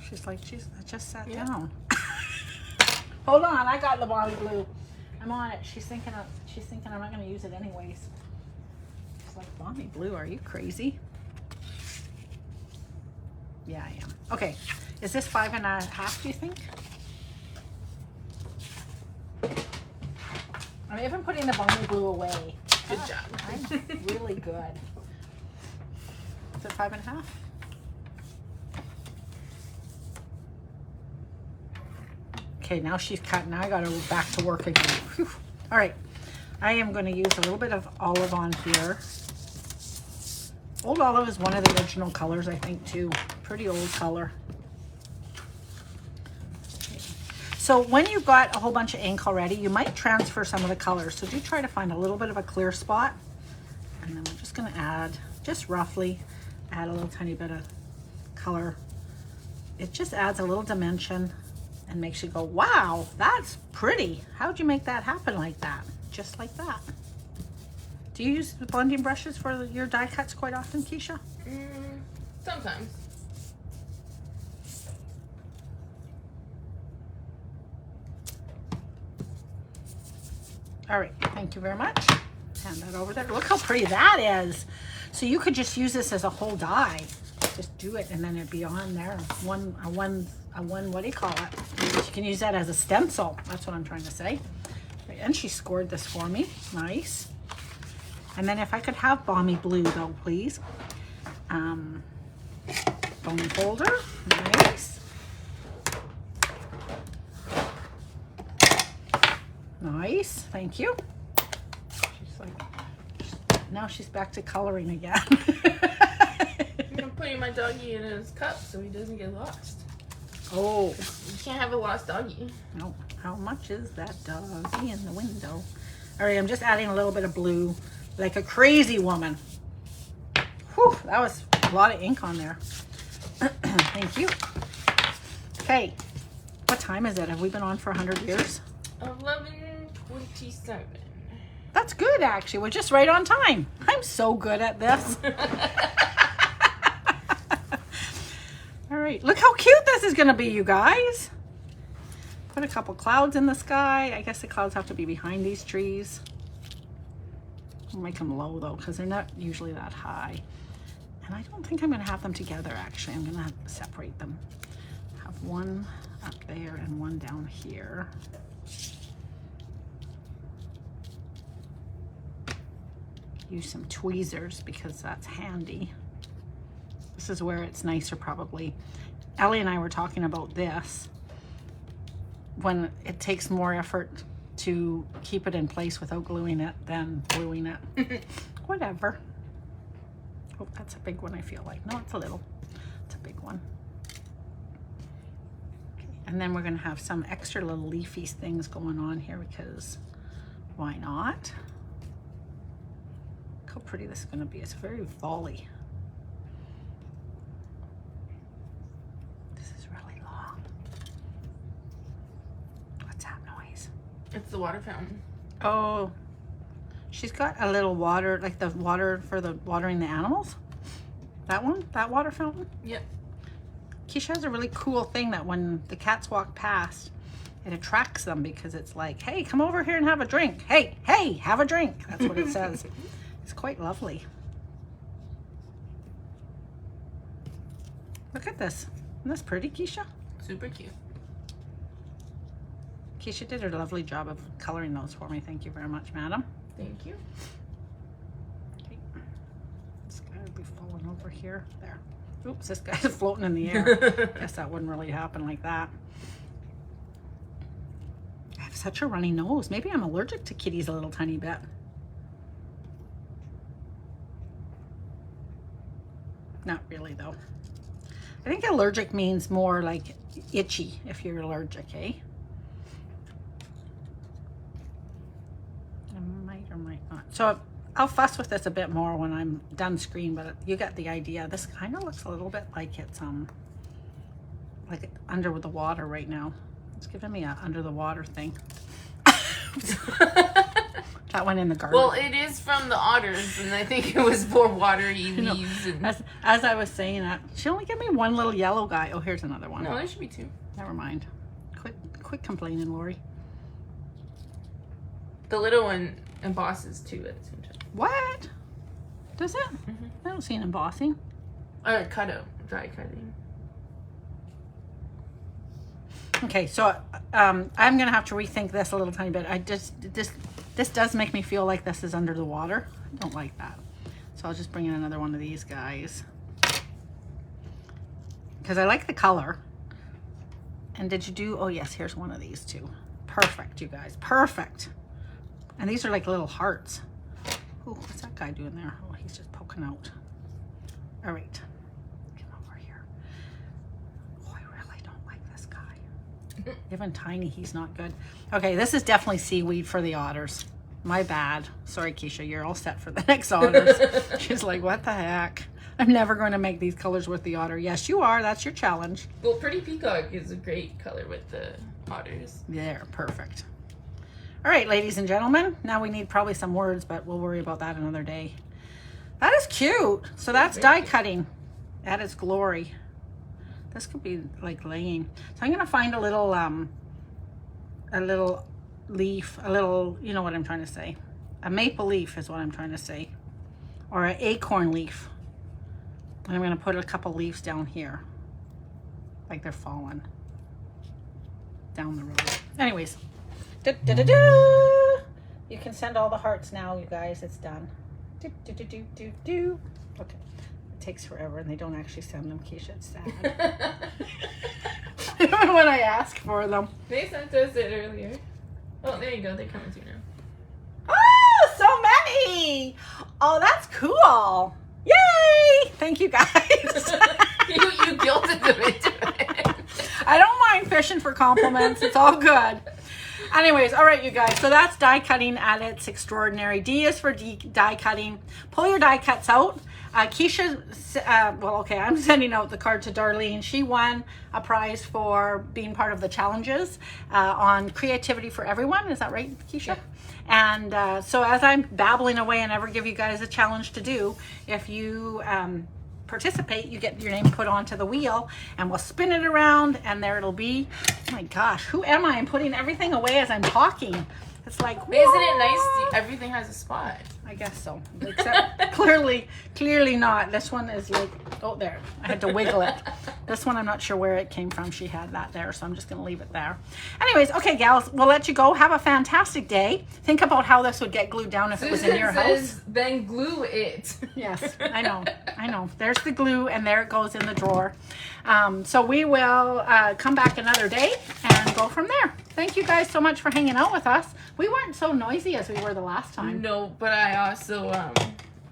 She's like, I just sat down. Hold on, I got the balmy blue. I'm on it. She's thinking I'm not going to use it anyways. She's like, balmy blue? Are you crazy? Yeah, I am. Okay, is this 5 1/2? Do you think? I'm even putting the balmy blue away. Good job. I'm really good. Is it 5 1/2? Okay, now she's cut. Now I got to go back to work again. Whew. All right, I am going to use a little bit of olive on here. Old olive is one of the original colors, I think, too. Pretty old color. Okay. So when you've got a whole bunch of ink already, you might transfer some of the colors. So do try to find a little bit of a clear spot. And then I'm just going to add, just roughly, add a little tiny bit of color. It just adds a little dimension and makes you go, wow, that's pretty. How'd you make that happen like that? Just like that. Do you use the blending brushes for your die cuts quite often, Kisha? Sometimes. All right, thank you very much. Hand that over there. Look how pretty that is. So you could just use this as a whole die. Just do it and then it'd be on there. One, what do you call it? You can use that as a stencil. That's what I'm trying to say. And she scored this for me. Nice. And then if I could have balmy blue though, please. Bone folder. Nice. Nice, thank you. She's like, now she's back to coloring again. I'm putting my doggy in his cup so he doesn't get lost. Oh. You can't have a lost doggy. No. How much is that doggy in the window? All right, I'm just adding a little bit of blue, like a crazy woman. Whew, that was a lot of ink on there. Thank you. Okay, what time is it? Have we been on for 100 years? 11:27. That's good, actually. We're just right on time. I'm so good at this. All right, look how cute this is gonna be, you guys. Put a couple clouds in the sky. I guess the clouds have to be behind these trees. I'll make them low though, because they're not usually that high. And I don't think I'm gonna have them together, actually. I'm gonna separate them. Have one up there and one down here. Use some tweezers because that's handy. This is where it's nicer probably. Ellie and I were talking about this. When it takes more effort to keep it in place without gluing it than gluing it. Whatever. Oh, that's a big one, I feel like. No, it's a little. It's a big one. Okay. And then we're going to have some extra little leafy things going on here because why not? Look how pretty this is going to be. It's very volley. This is really long. What's that noise? It's the water fountain. Oh, she's got a little water, like the water for the watering the animals. That one, that water fountain. Yep. Kisha has a really cool thing that when the cats walk past, it attracts them because it's like, hey, come over here and have a drink. Hey, hey, have a drink. That's what it says. It's quite lovely. Look at this. Isn't this pretty, Kisha? Super cute. Kisha did a lovely job of coloring those for me. Thank you very much, madam. Thank you. Okay. This guy will be falling over here. There. Oops, this guy's floating in the air. Guess that wouldn't really happen like that. I have such a runny nose. Maybe I'm allergic to kitties a little tiny bit. Not really, though. I think allergic means more like itchy if you're allergic, eh? I might or might not. So I'll fuss with this a bit more when I'm done screen, but you get the idea. This kind of looks a little bit like it's like under the water right now. It's giving me a under the water thing. That went in the garden. Well, it is from the otters, and I think it was more watery leaves. And... As I was saying that, she only gave me one little yellow guy. Oh, here's another one. No, there should be two. Never mind. Quit complaining, Lori. The little one embosses too at the same time. What? Does it? Mm-hmm. I don't see an embossing. Or cutout, dry cutting. Okay, so I'm gonna have to rethink this a little tiny bit. This does make me feel like this is under the water. I don't like that. So I'll just bring in another one of these guys. Because I like the color. And did you do, oh yes, here's one of these too. Perfect, you guys, perfect. And these are like little hearts. Oh, what's that guy doing there? Oh, he's just poking out. All right, come over here. Oh, I really don't like this guy. Even tiny, he's not good. Okay, this is definitely seaweed for the otters. My bad. Sorry, Kisha, you're all set for the next otters. She's like, what the heck? I'm never going to make these colors with the otter. Yes, you are. That's your challenge. Well, Pretty Peacock is a great color with the otters. There, perfect. All right, ladies and gentlemen. Now we need probably some words, but we'll worry about that another day. That is cute. So that's die cutting at its glory. This could be like laying. So I'm going to find a little leaf, a little, you know what I'm trying to say. A maple leaf is what I'm trying to say. Or an acorn leaf. And I'm going to put a couple leaves down here. Like they're falling down the road. Anyways. You can send all the hearts now, you guys. It's done. Okay. It takes forever and they don't actually send them, Kisha. It's sad. When I ask for them. They sent us it earlier. Oh, there you go. They're coming through now. Oh, so many. Oh, that's cool. Yay. Thank you guys. you guilted them into it. I don't mind fishing for compliments. It's all good. Anyways, all right, you guys. So that's die cutting at its extraordinary. D is for die cutting. Pull your die cuts out. Kisha, I'm sending out the card to Darlene. She won a prize for being part of the challenges on Creativity for Everyone. Is that right, Kisha? Yeah. And so as I'm babbling away and ever give you guys a challenge to do, if you participate, you get your name put onto the wheel and we'll spin it around and there it'll be. Oh my gosh, who am I? I'm putting everything away as I'm talking. It's like, whoa. Isn't it nice? Everything has a spot. I guess so. Except clearly not. This one is like, oh, there. I had to wiggle it. This one, I'm not sure where it came from. She had that there, so I'm just going to leave it there. Anyways, okay, gals, we'll let you go. Have a fantastic day. Think about how this would get glued down if it was in your house. Then glue it. Yes, I know. There's the glue, and there it goes in the drawer. So we will come back another day and go from there. Thank you guys so much for hanging out with us. We weren't so noisy as we were the last time. No, but I also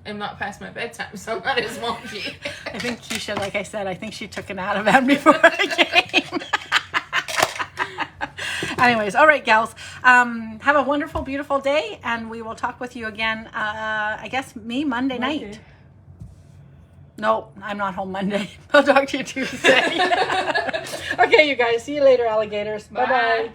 am not past my bedtime, so I'm not as wonky. I think Kisha, like I said, I think she took an Ativan before the game. Anyways, all right, gals. Have a wonderful, beautiful day, and we will talk with you again, I guess, Monday night. No, I'm not home Monday. I'll talk to you Tuesday. Okay, you guys. See you later, alligators. Bye-bye.